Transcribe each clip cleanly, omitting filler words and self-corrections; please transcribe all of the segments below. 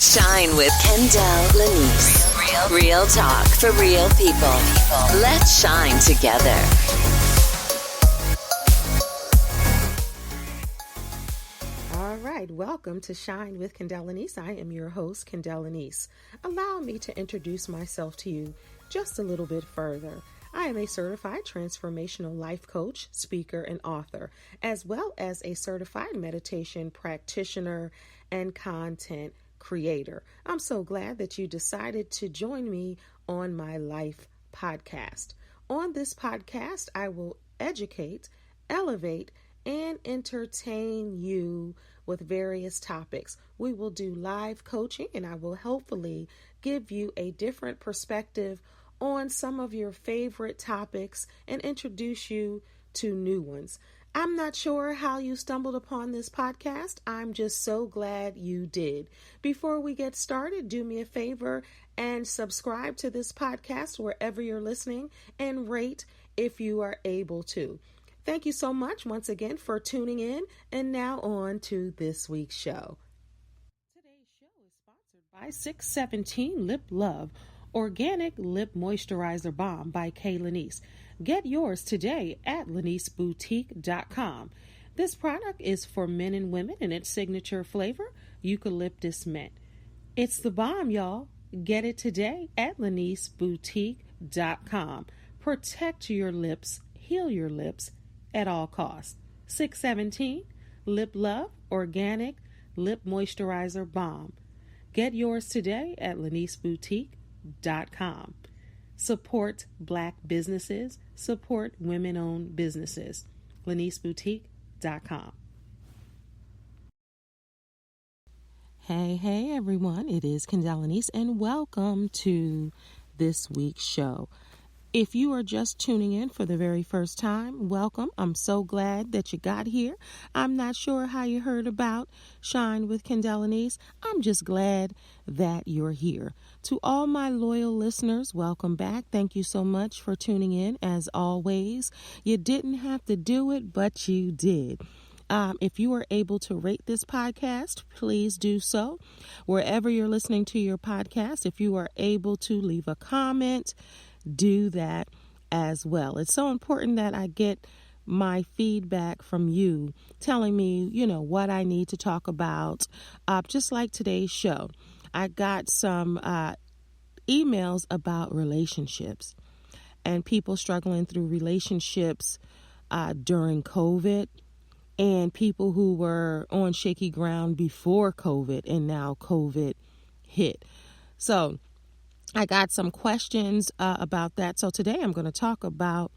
Shine with Kendell Lenice. Real talk for real people. Let's shine together. All right, welcome to Shine with Kendell Lenice. I am your host, Kendell Lenice. Allow me to introduce myself to you just a little bit further. I am a certified transformational life coach, speaker, and author, as well as a certified meditation practitioner and content creator. I'm so glad that you decided to join me on my life podcast. On this podcast, I will educate, elevate, and entertain you with various topics. We will do live coaching, and I will hopefully give you a different perspective on some of your favorite topics and introduce you to new ones. I'm not sure how you stumbled upon this podcast. I'm just so glad you did. Before we get started, do me a favor and subscribe to this podcast wherever you're listening and rate if you are able to. Thank you so much once again for tuning in, and now on to this week's show. Today's show is sponsored by 617 Lip Love Organic Lip Moisturizer Balm by Lenice. Get yours today at leniceboutique.com. This product is for men and women, and its signature flavor, eucalyptus mint. It's the bomb, y'all. Get it today at leniceboutique.com. Protect your lips, heal your lips at all costs. 617 Lip Love Organic Lip Moisturizer Balm. Get yours today at leniceboutique.com. Support Black businesses. Support women-owned businesses. leniceboutique.com. Hey, everyone. It is Kendell Lenice, and welcome to this week's show. If you are just tuning in for the very first time, welcome. I'm so glad that you got here. I'm not sure how you heard about Shine with Kendell Lenice. I'm just glad that you're here. To all my loyal listeners, welcome back. Thank you so much for tuning in. As always, you didn't have to do it, but you did. If you are able to rate this podcast, please do so. Wherever you're listening to your podcast, if you are able to leave a comment, do that as well. It's so important that I get my feedback from you telling me, what I need to talk about. Just like today's show, I got some emails about relationships and people struggling through relationships during COVID, and people who were on shaky ground before COVID and now COVID hit. So I got some questions about that. So today I'm going to talk about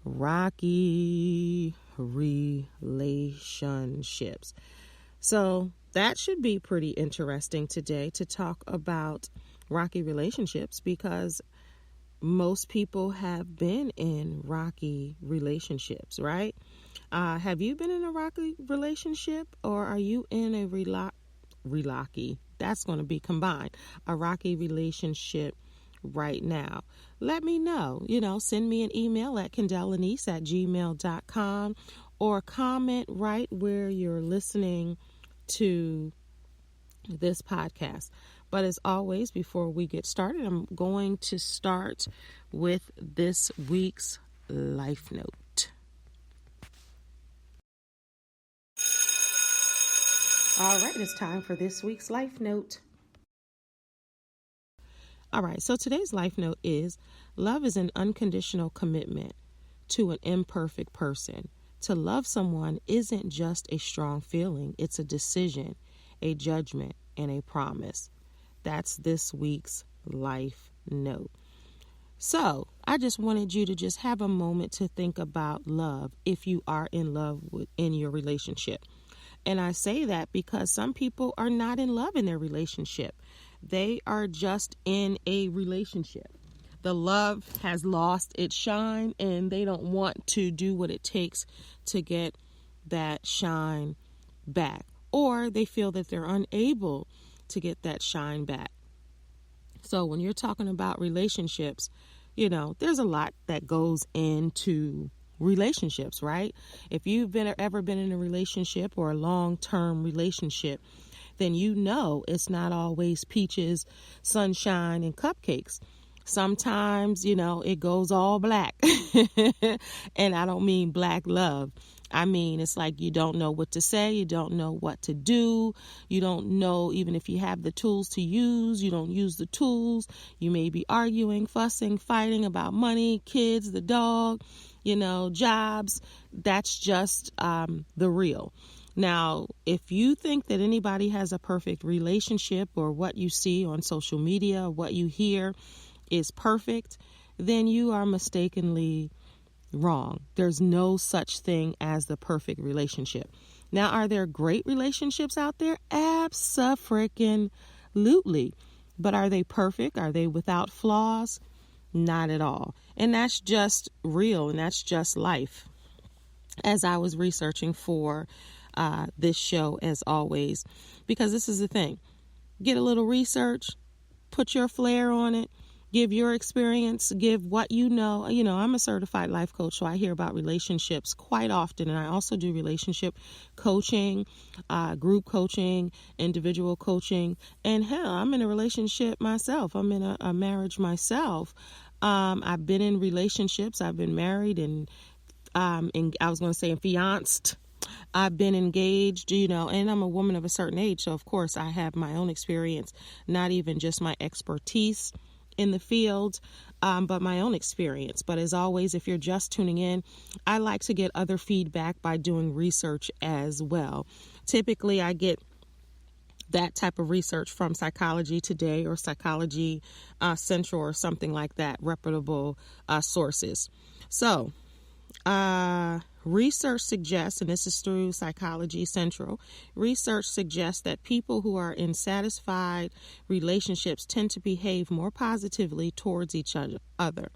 rocky relationships. So that should be pretty interesting today to talk about rocky relationships, because most people have been in rocky relationships, right? Have you been in a rocky relationship, or are you in a rocky? That's going to be combined. A rocky relationship right now. Let me know. Send me an email at kendelllenice@gmail.com, or comment right where you're listening to this podcast. But as always, before we get started, I'm going to start with this week's life note. All right, it's time for this week's life note. All right, so today's life note is: love is an unconditional commitment to an imperfect person. To love someone isn't just a strong feeling, it's a decision, a judgment, and a promise. That's this week's life note. So I just wanted you to just have a moment to think about love if you are in love in your relationship. And I say that because some people are not in love in their relationship. They are just in a relationship. The love has lost its shine, and they don't want to do what it takes to get that shine back. Or they feel that they're unable to get that shine back. So when you're talking about relationships, there's a lot that goes into relationships, right? If you've ever been in a relationship or a long-term relationship, then you know it's not always peaches, sunshine, and cupcakes. Sometimes, it goes all black. And I don't mean black love. I mean, it's like you don't know what to say. You don't know what to do. You don't know, even if you have the tools to use, you don't use the tools. You may be arguing, fussing, fighting about money, kids, the dog, jobs. That's just the real. Now, if you think that anybody has a perfect relationship, or what you see on social media, or what you hear is perfect, then you are mistakenly wrong. There's no such thing as the perfect relationship. Now, are there great relationships out there? Abso-freaking-lutely. But are they perfect? Are they without flaws? Not at all. And that's just real, and that's just life. As I was researching for this show, as always, because this is the thing. Get a little research, put your flair on it, give your experience, give what you know. I'm a certified life coach, so I hear about relationships quite often. And I also do relationship coaching, group coaching, individual coaching. And hell, I'm in a relationship myself. I'm in a marriage myself. I've been in relationships. I've been married and I was going to say fianced. I've been engaged, and I'm a woman of a certain age. So, of course, I have my own experience, not even just my expertise in the field, but my own experience. But as always, if you're just tuning in, I like to get other feedback by doing research as well. Typically, I get that type of research from Psychology Today or Psychology Central or something like that, reputable sources. So, research suggests, and this is through Psychology Central, research suggests that people who are in satisfied relationships tend to behave more positively towards each other.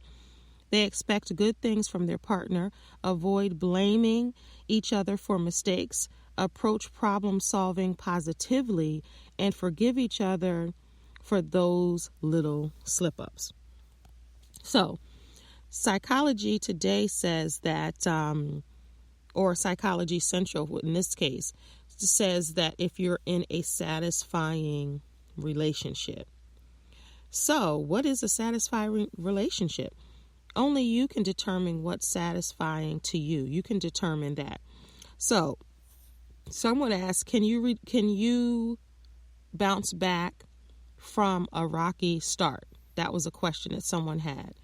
They expect good things from their partner, avoid blaming each other for mistakes, approach problem solving positively, and forgive each other for those little slip-ups. So, Psychology Today says that, or Psychology Central in this case, says that if you're in a satisfying relationship. So, what is a satisfying relationship? Only you can determine what's satisfying to you. You can determine that. So, someone asked, can you bounce back from a rocky start? That was a question that someone had.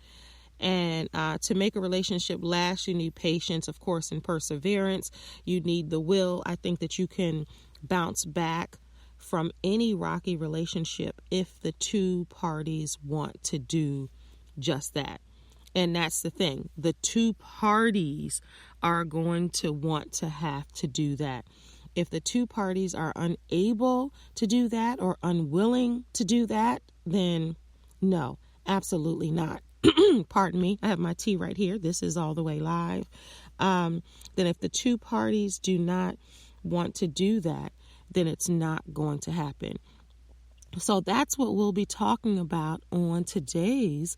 And to make a relationship last, you need patience, of course, and perseverance. You need the will. I think that you can bounce back from any rocky relationship if the two parties want to do just that. And that's the thing. The two parties are going to want to have to do that. If the two parties are unable to do that or unwilling to do that, then no, absolutely not. Pardon me, I have my tea right here. This is all the way live. Then if the two parties do not want to do that, then it's not going to happen. So that's what we'll be talking about on today's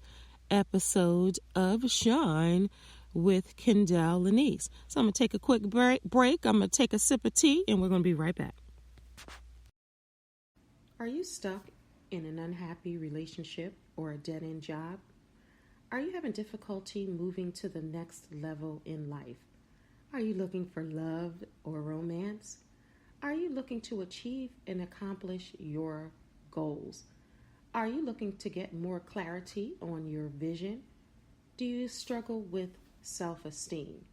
episode of Shine with Kendell Lenice. So I'm going to take a quick break. I'm going to take a sip of tea, and we're going to be right back. Are you stuck in an unhappy relationship or a dead-end job? Are you having difficulty moving to the next level in life? Are you looking for love or romance? Are you looking to achieve and accomplish your goals? Are you looking to get more clarity on your vision? Do you struggle with self-esteem?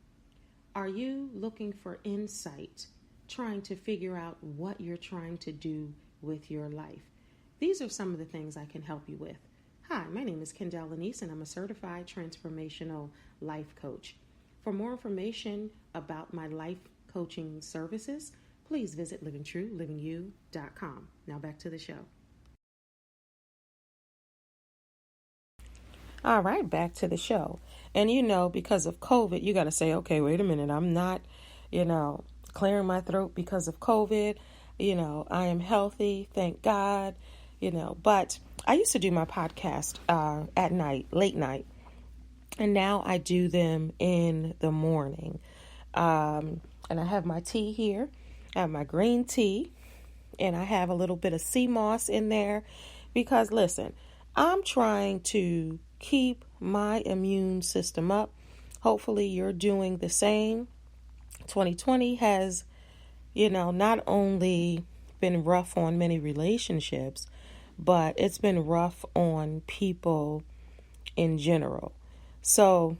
Are you looking for insight, trying to figure out what you're trying to do with your life? These are some of the things I can help you with. Hi, my name is Kendell Lenice, and I'm a certified transformational life coach. For more information about my life coaching services, please visit livingtruelivingyou.com. Now back to the show. All right, back to the show. And because of COVID, you got to say, okay, wait a minute. I'm not, clearing my throat because of COVID. I am healthy, thank God, but I used to do my podcast at night, late night. And now I do them in the morning. And I have my tea here. I have my green tea. and I have a little bit of sea moss in there because, listen, I'm trying to keep my immune system up. Hopefully you're doing the same. 2020 has, not only been rough on many relationships, but it's been rough on people in general. So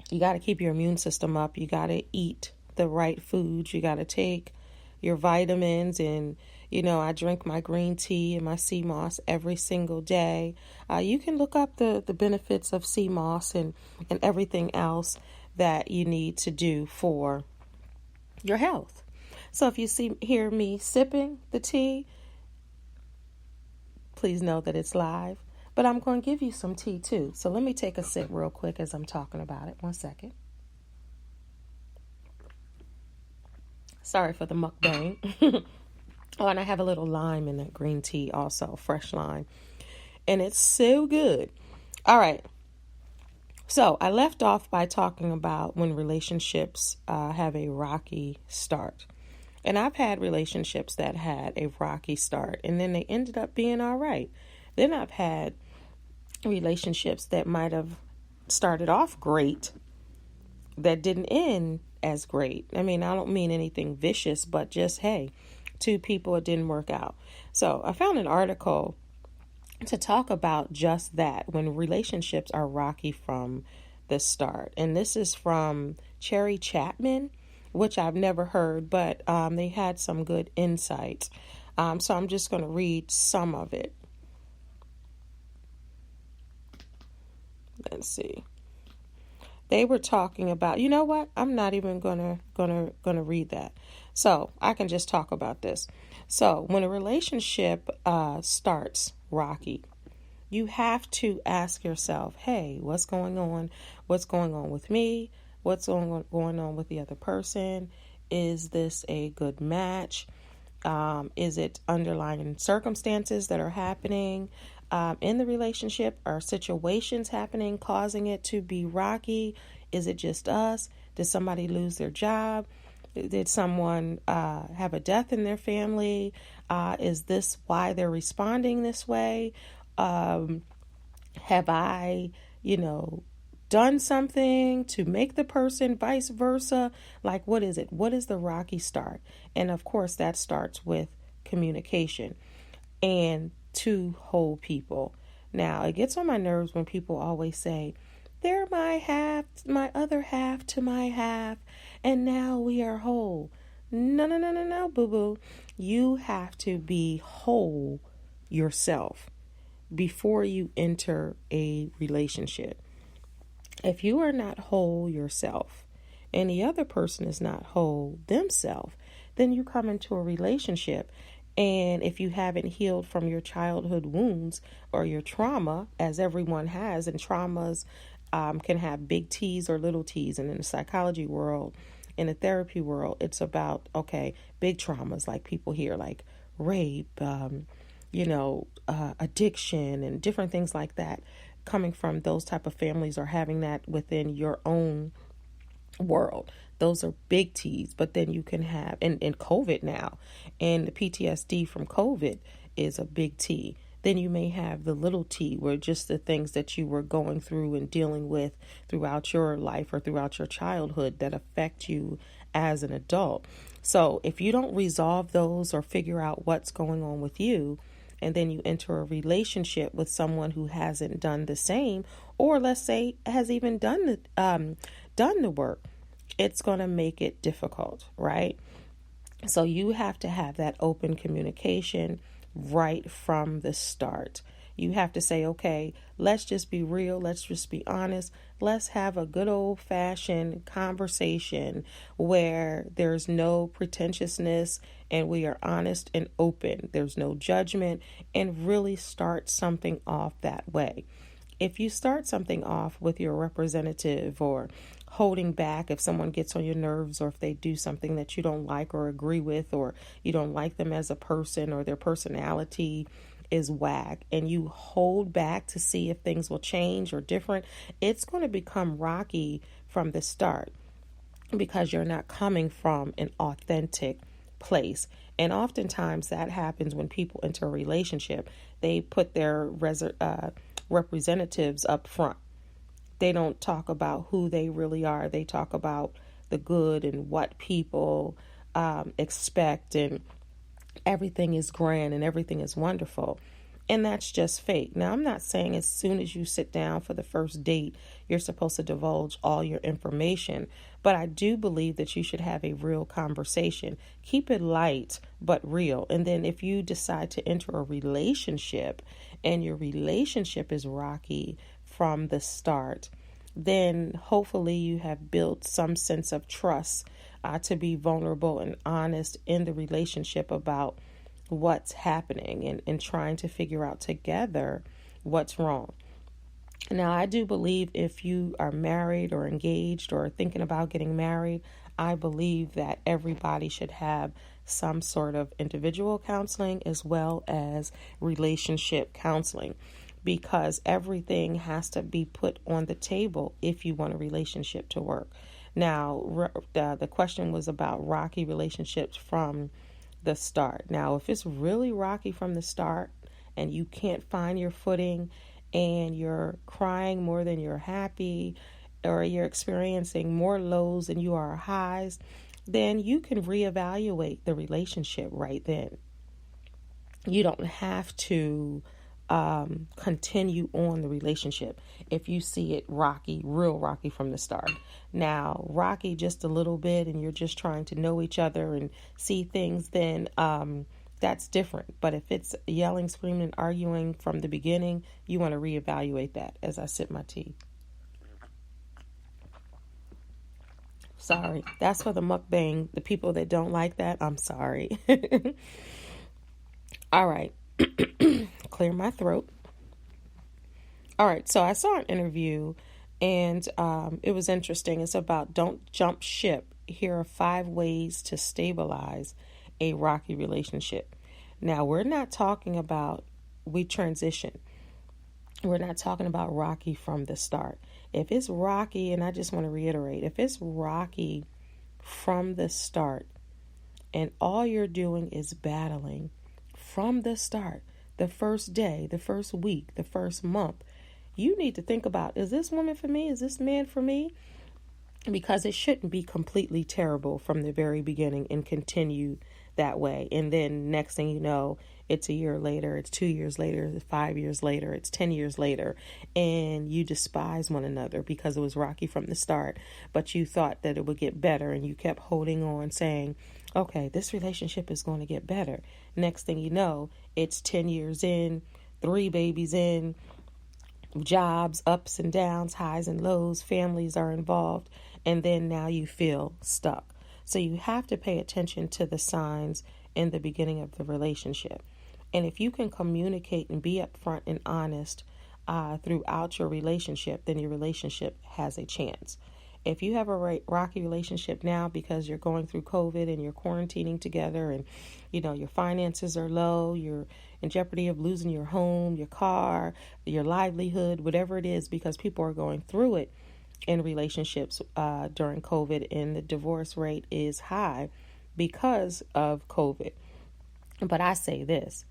you got to keep your immune system up. You got to eat the right foods. You got to take your vitamins, and I drink my green tea and my sea moss every single day. You can look up the benefits of sea moss and everything else that you need to do for your health. So if you hear me sipping the tea, please know that it's live. But I'm going to give you some tea too. So let me take a sip real quick as I'm talking about it. 1 second. Sorry for the mukbang. Oh, and I have a little lime in that green tea also, fresh lime. And it's so good. All right. So I left off by talking about when relationships have a rocky start. And I've had relationships that had a rocky start, and then they ended up being all right. Then I've had relationships that might have started off great that didn't end as great. I mean, I don't mean anything vicious, but just, hey, two people, it didn't work out. So I found an article to talk about just that, when relationships are rocky from the start. And this is from Cherry Chapman, which I've never heard, but they had some good insights. So I'm just going to read some of it. Let's see. They were talking about, you know what? I'm not even gonna read that. So I can just talk about this. So when a relationship starts rocky, you have to ask yourself, hey, what's going on? What's going on with me? What's going on with the other person? Is this a good match? Is it underlying circumstances that are happening in the relationship? Are situations happening causing it to be rocky? Is it just us? Did somebody lose their job? Did someone have a death in their family? Is this why they're responding this way? Have I, done something to make the person vice versa? Like, what is it? What is the rocky start? And of course, that starts with communication and two whole people. Now, it gets on my nerves when people always say, they're my half, my other half to my half, and now we are whole. No, boo-boo. You have to be whole yourself before you enter a relationship. If you are not whole yourself and the other person is not whole themselves, then you come into a relationship. And if you haven't healed from your childhood wounds or your trauma, as everyone has, and traumas can have big T's or little T's. And in the psychology world, in the therapy world, it's about, big traumas like people hear, like rape, addiction and different things like that, coming from those type of families or having that within your own world. Those are big T's. But then you can have, and COVID now, and the PTSD from COVID is a big T. Then you may have the little T, where just the things that you were going through and dealing with throughout your life or throughout your childhood that affect you as an adult. So if you don't resolve those or figure out what's going on with you, and then you enter a relationship with someone who hasn't done the same, or let's say has even done the work, it's going to make it difficult, right? So you have to have that open communication right from the start. You have to say, okay, let's just be real. Let's just be honest. Let's have a good old fashioned conversation where there's no pretentiousness and we are honest and open. There's no judgment, and really start something off that way. If you start something off with your representative or holding back, if someone gets on your nerves or if they do something that you don't like or agree with, or you don't like them as a person or their personality is whack, and you hold back to see if things will change or different, it's going to become rocky from the start because you're not coming from an authentic place. And oftentimes that happens when people enter a relationship. They put their representatives up front. They don't talk about who they really are. They talk about the good and what people expect, and everything is grand and everything is wonderful. And that's just fake. Now, I'm not saying as soon as you sit down for the first date, you're supposed to divulge all your information. But I do believe that you should have a real conversation. Keep it light, but real. And then if you decide to enter a relationship and your relationship is rocky from the start, then hopefully you have built some sense of trust to be vulnerable and honest in the relationship about what's happening and trying to figure out together what's wrong. Now, I do believe if you are married or engaged or thinking about getting married, I believe that everybody should have some sort of individual counseling as well as relationship counseling, because everything has to be put on the table if you want a relationship to work. Now, the question was about rocky relationships from the start. Now, if it's really rocky from the start and you can't find your footing and you're crying more than you're happy, or you're experiencing more lows than you are highs, then you can reevaluate the relationship right then. You don't have to continue on the relationship if you see it rocky, real rocky from the start. Now, rocky just a little bit and you're just trying to know each other and see things, then that's different. But if it's yelling, screaming, arguing from the beginning, you want to reevaluate that as I sip my tea. Sorry, that's for the mukbang. The people that don't like that, I'm sorry. All right. Clear my throat. All right, so I saw an interview and it was interesting. It's about don't jump ship. Here are 5 ways to stabilize a rocky relationship. Now, we're not talking about we transition. We're not talking about rocky from the start. If it's rocky, and I just want to reiterate, if it's rocky from the start and all you're doing is battling from the start, the first day, the first week, the first month, you need to think about, is this woman for me? Is this man for me? Because it shouldn't be completely terrible from the very beginning and continue that way. And then next thing you know, it's a year later, it's 2 years later, it's 5 years later, it's 10 years later, and you despise one another because it was rocky from the start, but you thought that it would get better and you kept holding on saying, okay, this relationship is going to get better. Next thing you know, it's 10 years in, 3 babies in, jobs, ups and downs, highs and lows, families are involved, and then now you feel stuck. So you have to pay attention to the signs in the beginning of the relationship. And if you can communicate and be upfront and honest throughout your relationship, then your relationship has a chance. If you have a rocky relationship now because you're going through COVID and you're quarantining together and, you know, your finances are low, you're in jeopardy of losing your home, your car, your livelihood, whatever it is, because people are going through it in relationships during COVID, and the divorce rate is high because of COVID. But I say this,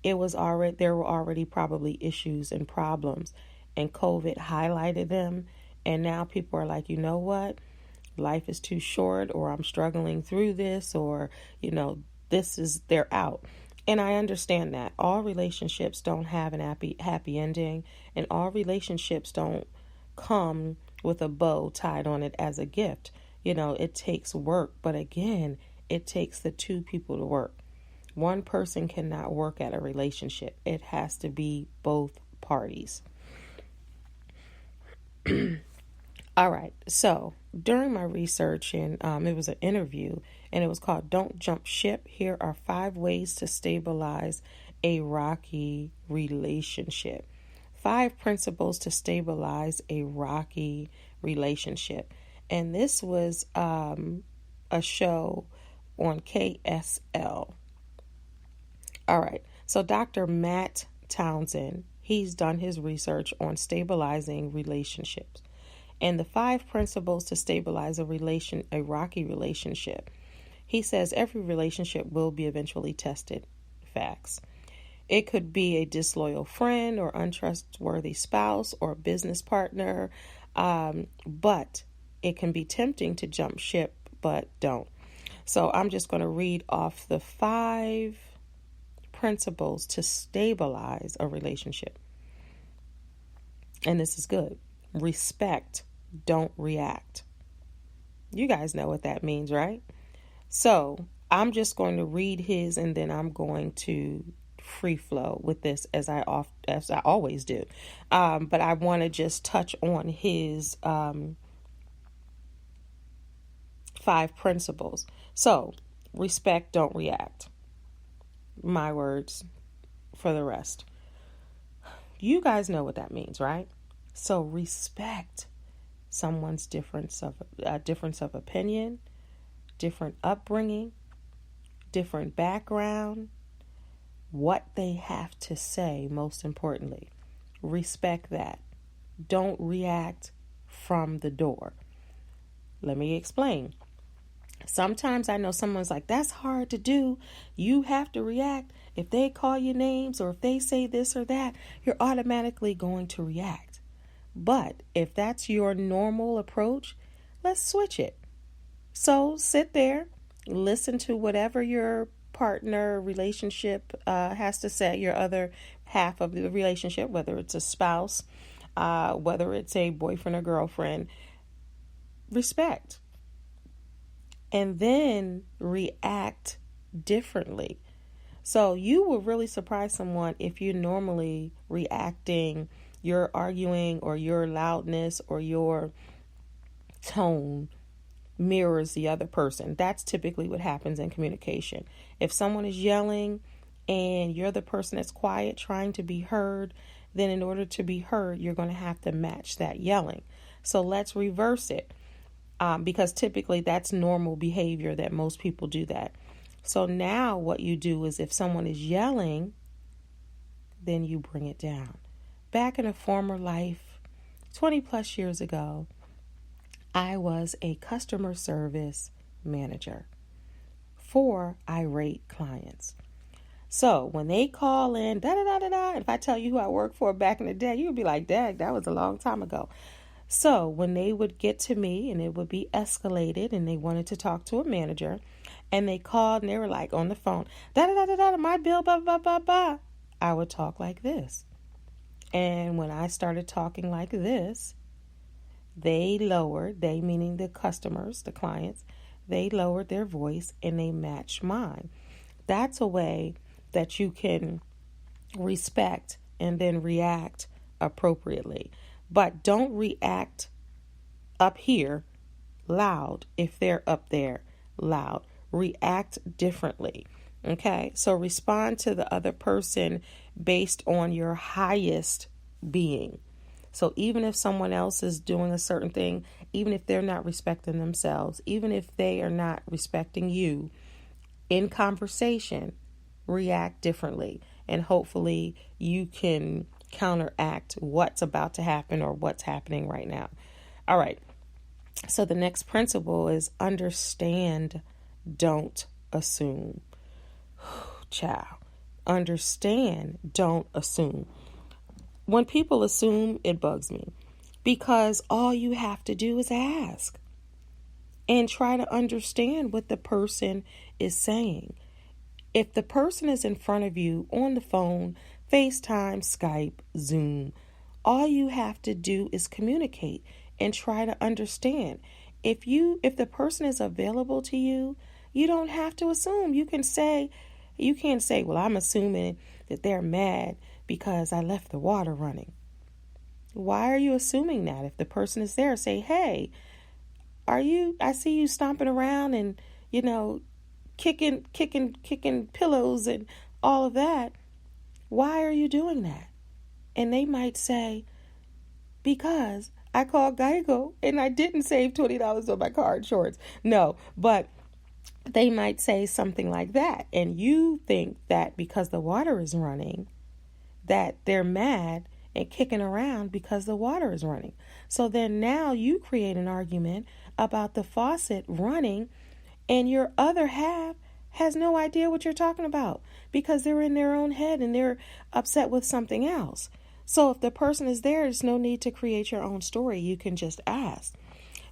there were already probably issues and problems, and COVID highlighted them. And now people are like, you know what? Life is too short, or I'm struggling through this, or, you know, they're out. And I understand that all relationships don't have an happy ending, and all relationships don't come with a bow tied on it as a gift. You know, it takes work, but again, it takes the 2 people to work. One person cannot work at a relationship. It has to be both parties. All right. So during my research, and it was an interview, and it was called Don't Jump Ship. Here are 5 ways to stabilize a rocky relationship. 5 principles to stabilize a rocky relationship. And this was a show on KSL. All right. So Dr. Matt Townsend, he's done his research on stabilizing relationships. And the 5 principles to stabilize a rocky relationship. He says every relationship will be eventually tested. Facts. It could be a disloyal friend or untrustworthy spouse or business partner, but it can be tempting to jump ship, but don't. So I'm just going to read off the 5 principles to stabilize a relationship. And this is good. Respect, don't react. You guys know what that means, right? So I'm just going to read his, and then I'm going to free flow with this as I always do. But I want to just touch on his 5 principles. So respect, don't react. My words for the rest. You guys know what that means, right? So respect someone's difference of opinion, different upbringing, different background, what they have to say, most importantly. Respect that. Don't react from the door. Let me explain. Sometimes I know someone's like, that's hard to do. You have to react. If they call you names or if they say this or that, you're automatically going to react. But if that's your normal approach, let's switch it. So sit there, listen to whatever your partner relationship has to say, your other half of the relationship, whether it's a spouse, whether it's a boyfriend or girlfriend. Respect. And then react differently. So you will really surprise someone if you're normally reacting, your arguing or your loudness or your tone mirrors the other person. That's typically what happens in communication. If someone is yelling and you're the person that's quiet trying to be heard, then in order to be heard, you're going to have to match that yelling. So let's reverse it. Because typically that's normal behavior that most people do that. So now what you do is if someone is yelling, then you bring it down. Back in a former life, 20 plus years ago, I was a customer service manager for irate clients. So when they call in, if I tell you who I worked for back in the day, you'd be like, dang, that was a long time ago. So when they would get to me and it would be escalated and they wanted to talk to a manager and they called and they were like on the phone, my bill, blah, blah, blah, blah. I would talk like this. And when I started talking like this, they meaning the customers, the clients, they lowered their voice and they matched mine. That's a way that you can respect and then react appropriately. But don't react up here loud if they're up there loud. React differently. Okay? So respond to the other person based on your highest being. So even if someone else is doing a certain thing, even if they're not respecting themselves, even if they are not respecting you, in conversation, react differently. And hopefully you can counteract what's about to happen or what's happening right now. All right. So the next principle is understand, don't assume. Child. Understand, don't assume. When people assume, it bugs me because all you have to do is ask and try to understand what the person is saying. If the person is in front of you on the phone, FaceTime, Skype, Zoom, all you have to do is communicate and try to understand. If the person is available to you, you don't have to assume. You can't say, well, I'm assuming that they're mad because I left the water running. Why are you assuming that? If the person is there, say, hey, I see you stomping around and, kicking pillows and all of that. Why are you doing that? And they might say, because I called Geico and I didn't save $20 on my car insurance. No, but they might say something like that. And you think that because the water is running, that they're mad and kicking around because the water is running. So then now you create an argument about the faucet running And your other half has no idea what you're talking about because they're in their own head and they're upset with something else. So if the person is there, there's no need to create your own story. You can just ask.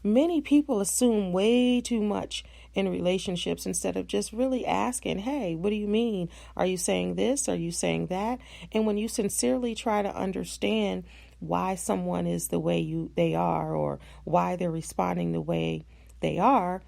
Many people assume way too much in relationships instead of just really asking, hey, what do you mean? Are you saying this? Are you saying that? And when you sincerely try to understand why someone is the way they are or why they're responding the way they are,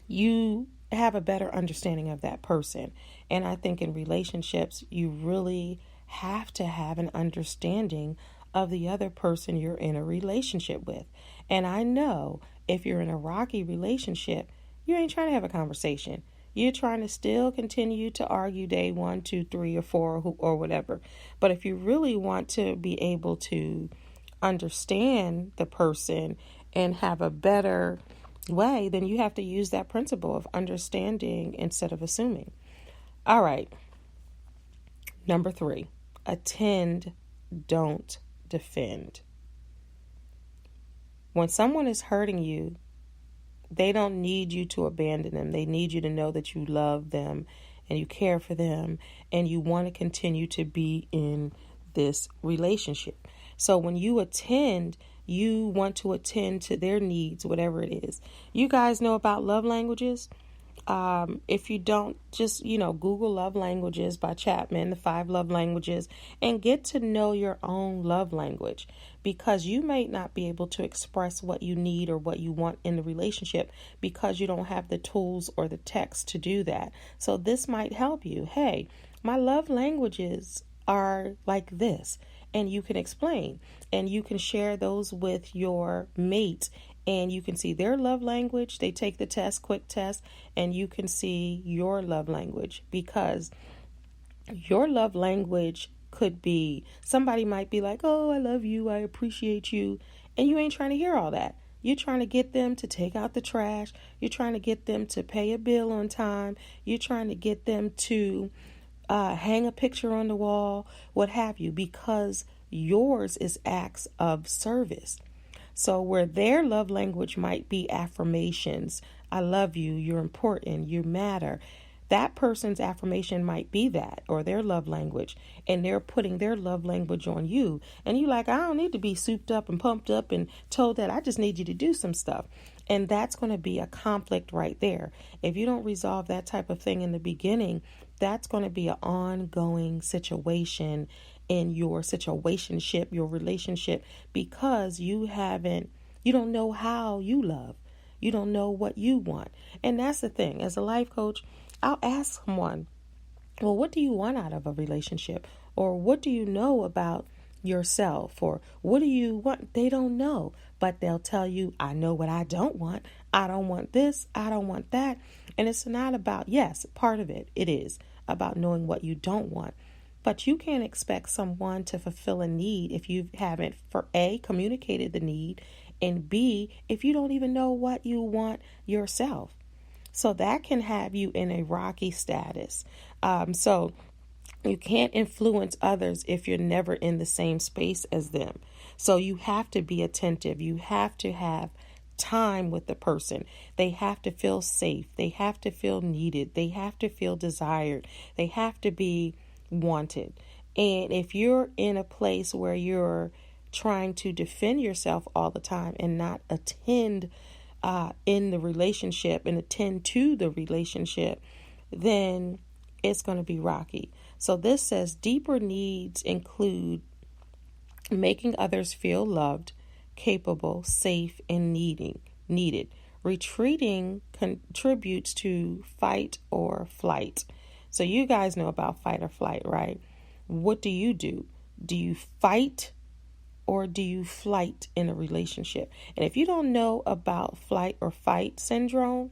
you have a better understanding of that person. And I think in relationships, you really have to have an understanding of the other person you're in a relationship with. And I know if you're in a rocky relationship, you ain't trying to have a conversation. You're trying to still continue to argue day 1, 2, 3, or 4, or whatever. But if you really want to be able to understand the person and have a better way, then you have to use that principle of understanding instead of assuming. All right. Number 3, attend, don't defend. When someone is hurting you, they don't need you to abandon them. They need you to know that you love them and you care for them and you want to continue to be in this relationship. So when you attend, you want to attend to their needs, whatever it is. You guys know about love languages? If you don't, just, Google love languages by Chapman, the 5 love languages, and get to know your own love language, because you may not be able to express what you need or what you want in the relationship because you don't have the tools or the text to do that. So this might help you. Hey, my love languages are like this, and you can explain, and you can share those with your mate. And you can see their love language. They take the test, quick test, and you can see your love language, because your love language could be, somebody might be like, oh, I love you, I appreciate you. And you ain't trying to hear all that. You're trying to get them to take out the trash. You're trying to get them to pay a bill on time. You're trying to get them to hang a picture on the wall, what have you, because yours is acts of service. So where their love language might be affirmations, I love you, you're important, you matter, that person's affirmation might be that, or their love language, and they're putting their love language on you. And you like, I don't need to be souped up and pumped up and told that. I just need you to do some stuff. And that's going to be a conflict right there. If you don't resolve that type of thing in the beginning, that's going to be an ongoing situation in your situationship, your relationship, because you don't know how you love. You don't know what you want. And that's the thing. As a life coach, I'll ask someone, well, what do you want out of a relationship? Or what do you know about yourself? Or what do you want? They don't know, but they'll tell you, I know what I don't want. I don't want this. I don't want that. And it's not about, yes, part of it is about knowing what you don't want. But you can't expect someone to fulfill a need if you haven't, for A, communicated the need, and B, if you don't even know what you want yourself. So that can have you in a rocky status. So you can't influence others if you're never in the same space as them. So you have to be attentive. You have to have time with the person. They have to feel safe. They have to feel needed. They have to feel desired. They have to be wanted. And if you're in a place where you're trying to defend yourself all the time and not attend in the relationship and attend to the relationship, then it's going to be rocky. So this says deeper needs include making others feel loved, capable, safe, and needed. Retreating contributes to fight or flight. So you guys know about fight or flight, right? What do? Do you fight or do you flight in a relationship? And if you don't know about flight or fight syndrome,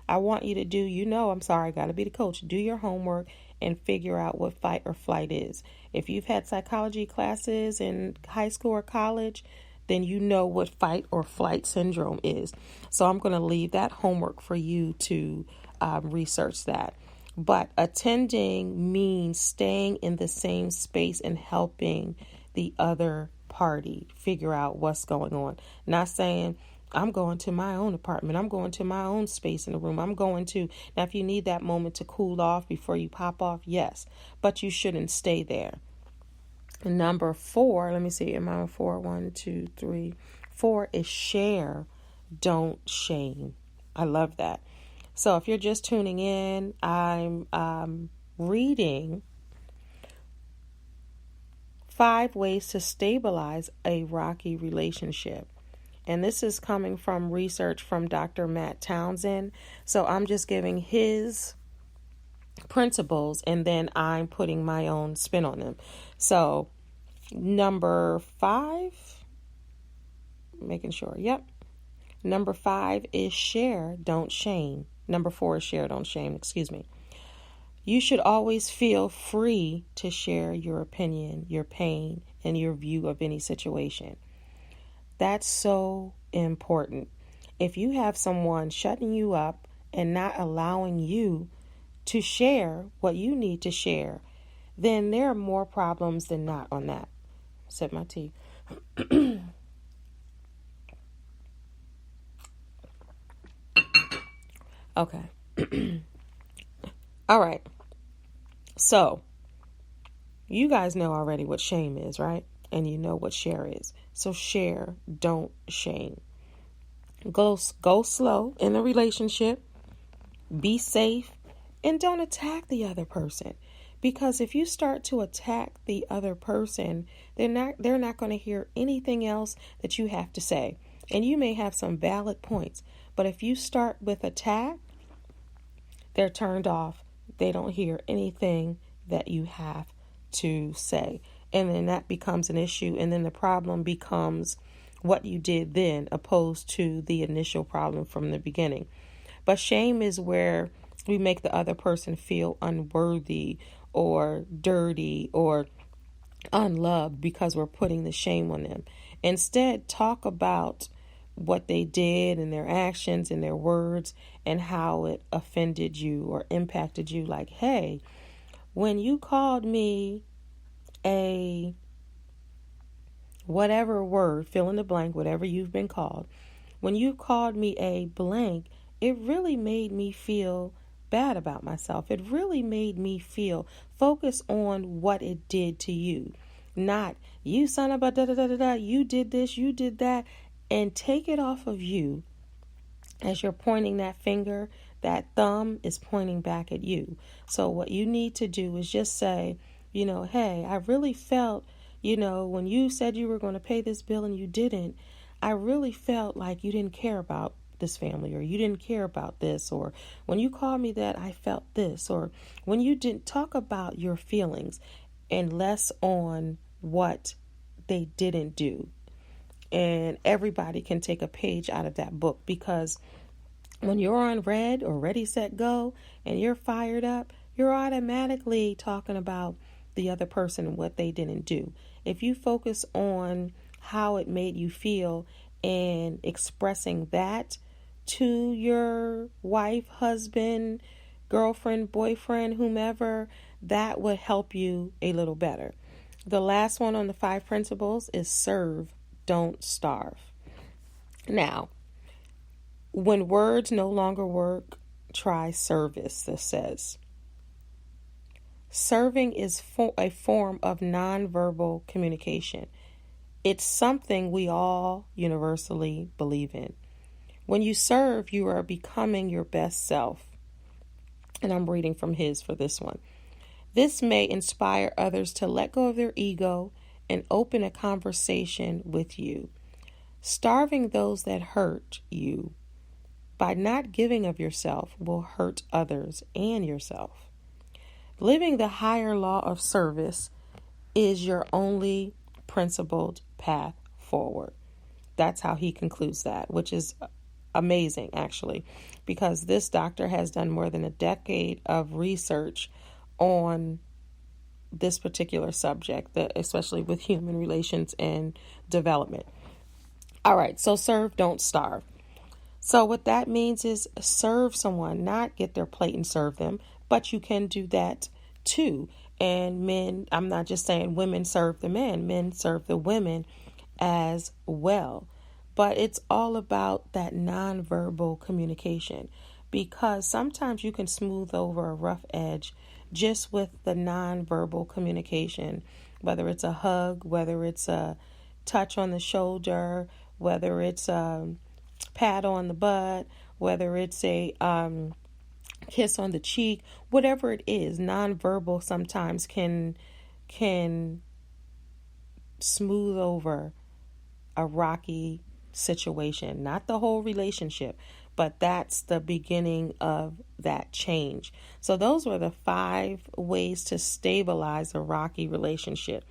I want you to I got to be the coach. Do your homework and figure out what fight or flight is. If you've had psychology classes in high school or college, then you know what fight or flight syndrome is. So I'm going to leave that homework for you to research that. But attending means staying in the same space and helping the other party figure out what's going on. Not saying I'm going to my own apartment. I'm going to my own space in the room. Now if you need that moment to cool off before you pop off, yes, but you shouldn't stay there. Number 4, let me see, am I on 4? 1, 2, 3. 4 is share, don't shame. I love that. So if you're just tuning in, I'm reading 5 ways to stabilize a rocky relationship. And this is coming from research from Dr. Matt Townsend. So I'm just giving his principles and then I'm putting my own spin on them. So number 5, making sure, yep. Number 5 is share, don't shame. Number 4 is share, don't shame, excuse me. You should always feel free to share your opinion, your pain, and your view of any situation. That's so important. If you have someone shutting you up and not allowing you to share what you need to share, then there are more problems than not on that. Sip my tea. Okay. All right. So, you guys know already what shame is, right? And you know what share is. So share, don't shame. Go slow in the relationship. Be safe. And don't attack the other person. Because if you start to attack the other person, they're not going to hear anything else that you have to say. And you may have some valid points. But if you start with attack, they're turned off. They don't hear anything that you have to say. And then that becomes an issue. And then the problem becomes what you did then, opposed to the initial problem from the beginning. But shame is where we make the other person feel unworthy or dirty or unloved because we're putting the shame on them. Instead, talk about what they did and their actions and their words and how it offended you or impacted you. Like, hey, when you called me a whatever word, fill in the blank, whatever you've been called, when you called me a blank, it really made me feel bad about myself. It really made me feel, focus on what it did to you, not you son of a da da da da da, you did this, you did that, and take it off of you. As you're pointing that finger, that thumb is pointing back at you. So what you need to do is just say, hey, I really felt, when you said you were going to pay this bill and you didn't, I really felt like you didn't care about this family, or you didn't care about this, or when you called me that, I felt this, or when you didn't talk about your feelings and less on what they didn't do. And everybody can take a page out of that book, because when you're on red or ready, set, go, and you're fired up, you're automatically talking about the other person and what they didn't do. If you focus on how it made you feel and expressing that to your wife, husband, girlfriend, boyfriend, whomever, that would help you a little better. The last one on the 5 principles is serve, don't starve. Now, when words no longer work, try service, this says. Serving is a form of nonverbal communication. It's something we all universally believe in. When you serve, you are becoming your best self. And I'm reading from his for this one. This may inspire others to let go of their ego and open a conversation with you. Starving those that hurt you by not giving of yourself will hurt others and yourself. Living the higher law of service is your only principled path forward. That's how he concludes that, which is amazing, actually, because this doctor has done more than a decade of research on this particular subject, especially with human relations and development. All right, so serve, don't starve. So what that means is serve someone, not get their plate and serve them, but you can do that too. And men, I'm not just saying women serve the men serve the women as well. but it's all about that nonverbal communication, because sometimes you can smooth over a rough edge just with the nonverbal communication, whether it's a hug, whether it's a touch on the shoulder, whether it's a pat on the butt, whether it's a kiss on the cheek, whatever it is. Nonverbal sometimes can smooth over a rocky situation, not the whole relationship, but that's the beginning of that change. So those were the 5 ways to stabilize a rocky relationship.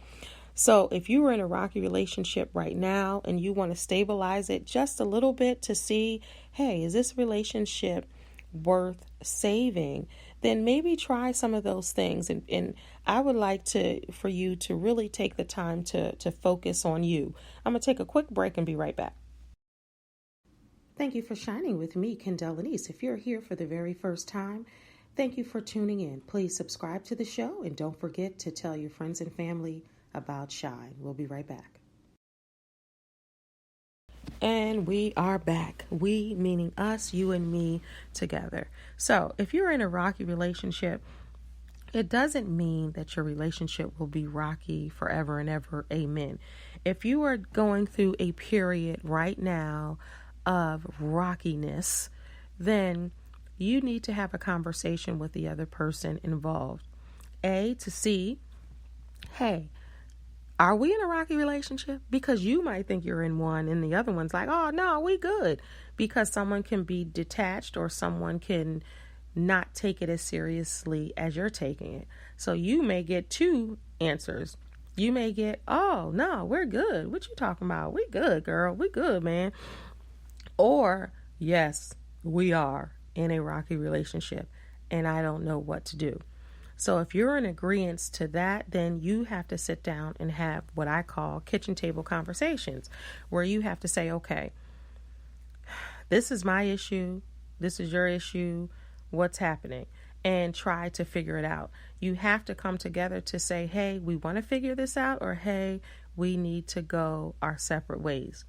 So if you were in a rocky relationship right now and you want to stabilize it just a little bit to see, hey, is this relationship worth saving? Then maybe try some of those things. And I would like for you to really take the time to focus on you. I'm going to take a quick break and be right back. Thank you for shining with me, Kendell Lenice. If you're here for the very first time, thank you for tuning in. Please subscribe to the show and don't forget to tell your friends and family about Shine. We'll be right back. And we are back. We meaning us, you and me together. So if you're in a rocky relationship, it doesn't mean that your relationship will be rocky forever and ever. Amen. If you are going through a period right now of rockiness, then you need to have a conversation with the other person involved. To see, hey, are we in a rocky relationship? Because you might think you're in one and the other one's like, oh, no, we good. Because someone can be detached or someone can not take it as seriously as you're taking it. So you may get 2 answers. You may get, oh, no, we're good. What you talking about? We good, girl. We good, man. Or, yes, we are in a rocky relationship and I don't know what to do. So if you're in agreement to that, then you have to sit down and have what I call kitchen table conversations, where you have to say, okay, this is my issue. This is your issue. What's happening? And try to figure it out. You have to come together to say, hey, we want to figure this out, or hey, we need to go our separate ways.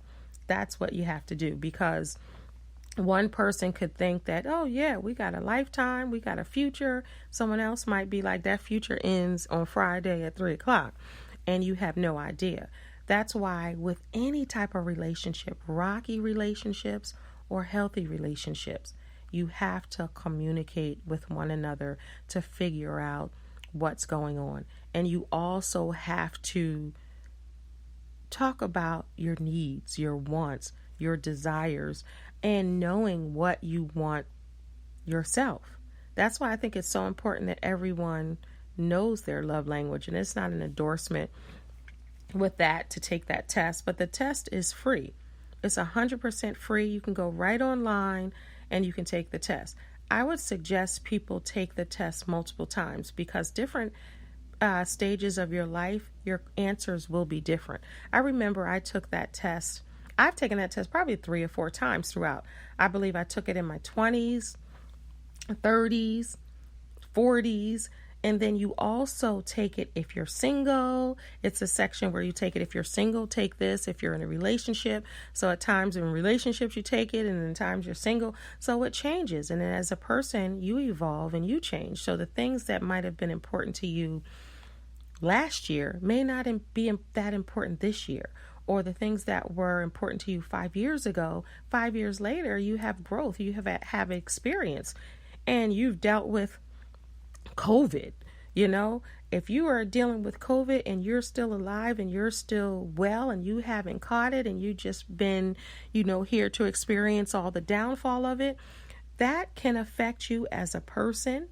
That's what you have to do, because one person could think that, oh yeah, we got a lifetime, we got a future. Someone else might be like, that future ends on Friday at 3:00, and you have no idea. That's why with any type of relationship, rocky relationships or healthy relationships, you have to communicate with one another to figure out what's going on. And you also have to talk about your needs, your wants, your desires, and knowing what you want yourself. That's why I think it's so important that everyone knows their love language. And it's not an endorsement with that to take that test, but the test is free. It's 100% free. You can go right online and you can take the test. I would suggest people take the test multiple times, because different stages of your life, your answers will be different. I remember I took that test. I've taken that test probably 3 or 4 times throughout. I believe I took it in my 20s, 30s, 40s, and then you also take it if you're single. It's a section where you take it if you're single, take this. If you're in a relationship, so at times in relationships you take it, and then times you're single. So it changes, and then as a person you evolve and you change. So the things that might have been important to you last year may not be that important this year. Or the things that were important to you 5 years ago, 5 years later, you have growth, you have experience, and you've dealt with COVID. You know, if you are dealing with COVID and you're still alive and you're still well and you haven't caught it and you just been, here to experience all the downfall of it, that can affect you as a person.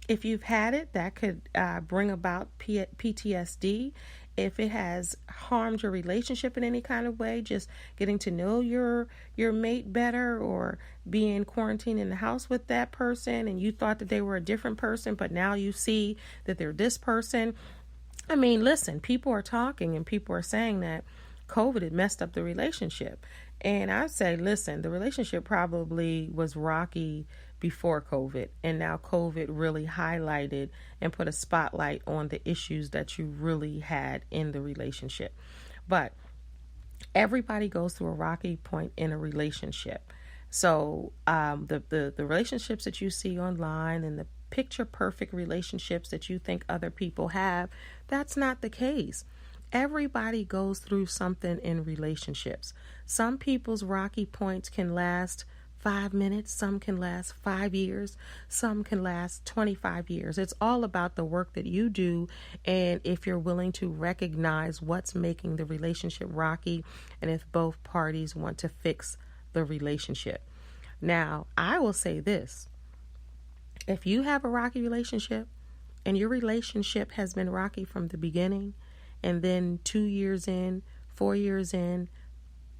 If you've had it, that could bring about PTSD. If it has harmed your relationship in any kind of way, just getting to know your mate better, or being quarantined in the house with that person and you thought that they were a different person, but now you see that they're this person. I mean, listen, people are talking and people are saying that COVID had messed up the relationship. And I say, listen, the relationship probably was rocky before COVID, and now COVID really highlighted and put a spotlight on the issues that you really had in the relationship. But everybody goes through a rocky point in a relationship. So the relationships that you see online and the picture perfect relationships that you think other people have, that's not the case. Everybody goes through something in relationships. Some people's rocky points can last 5 minutes, some can last 5 years, some can last 25 years. It's all about the work that you do, and if you're willing to recognize what's making the relationship rocky, and if both parties want to fix the relationship. Now, I will say this. If you have a rocky relationship and your relationship has been rocky from the beginning, and then 2 years in, 4 years in,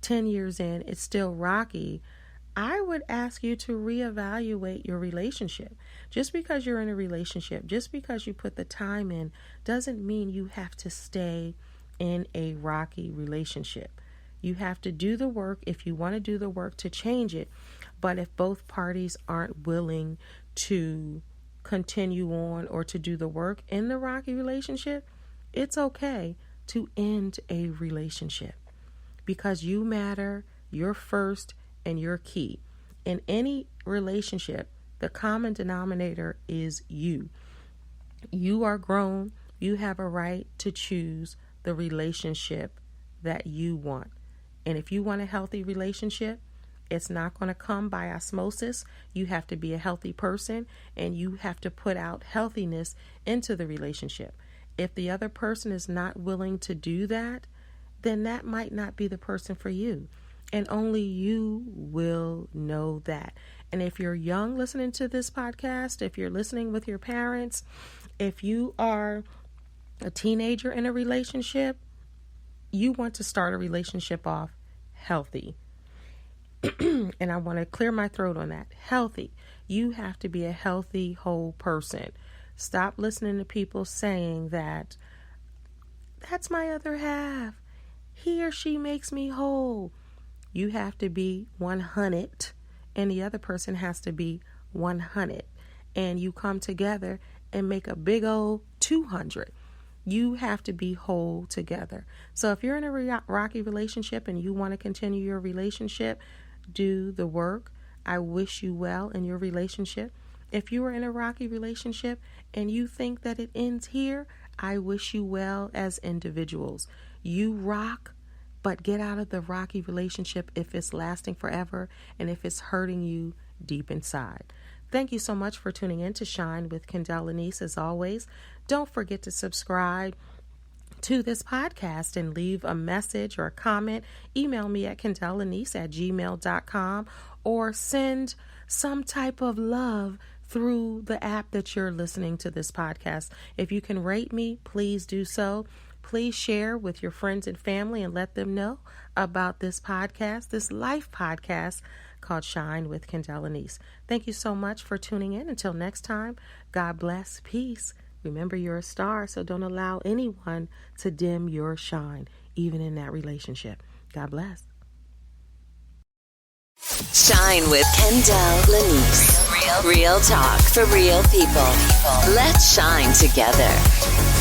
10 years in, it's still rocky, I would ask you to reevaluate your relationship. Just because you're in a relationship, just because you put the time in, doesn't mean you have to stay in a rocky relationship. You have to do the work if you want to do the work to change it. But if both parties aren't willing to continue on or to do the work in the rocky relationship, it's okay to end a relationship, because you matter, you're first, and you're key. In any relationship, the common denominator is you. You are grown. You have a right to choose the relationship that you want. And if you want a healthy relationship, it's not going to come by osmosis. You have to be a healthy person, and you have to put out healthiness into the relationship. If the other person is not willing to do that, then that might not be the person for you. And only you will know that. And if you're young listening to this podcast, if you're listening with your parents, if you are a teenager in a relationship, you want to start a relationship off healthy. And I want to clear my throat on that. Healthy. You have to be a healthy, whole person. Stop listening to people saying that, that's my other half. He or she makes me whole. You have to be 100, and the other person has to be 100. And you come together and make a big old 200. You have to be whole together. So if you're in a rocky relationship and you want to continue your relationship, do the work. I wish you well in your relationship. If you are in a rocky relationship and you think that it ends here, I wish you well as individuals. You rock, but get out of the rocky relationship if it's lasting forever and if it's hurting you deep inside. Thank you so much for tuning in to Shine with Kendell Lenice. As always, don't forget to subscribe to this podcast and leave a message or a comment. Email me at kendelllenice@gmail.com or send some type of love through the app that you're listening to this podcast. If you can rate me, please do so. Please share with your friends and family and let them know about this podcast, this life podcast called Shine with Kendell Lenice. Thank you so much for tuning in. Until next time, God bless, peace. Remember, you're a star, so don't allow anyone to dim your shine, even in that relationship. God bless. Shine with Kendell Lenice. Real talk for real people. Let's shine together.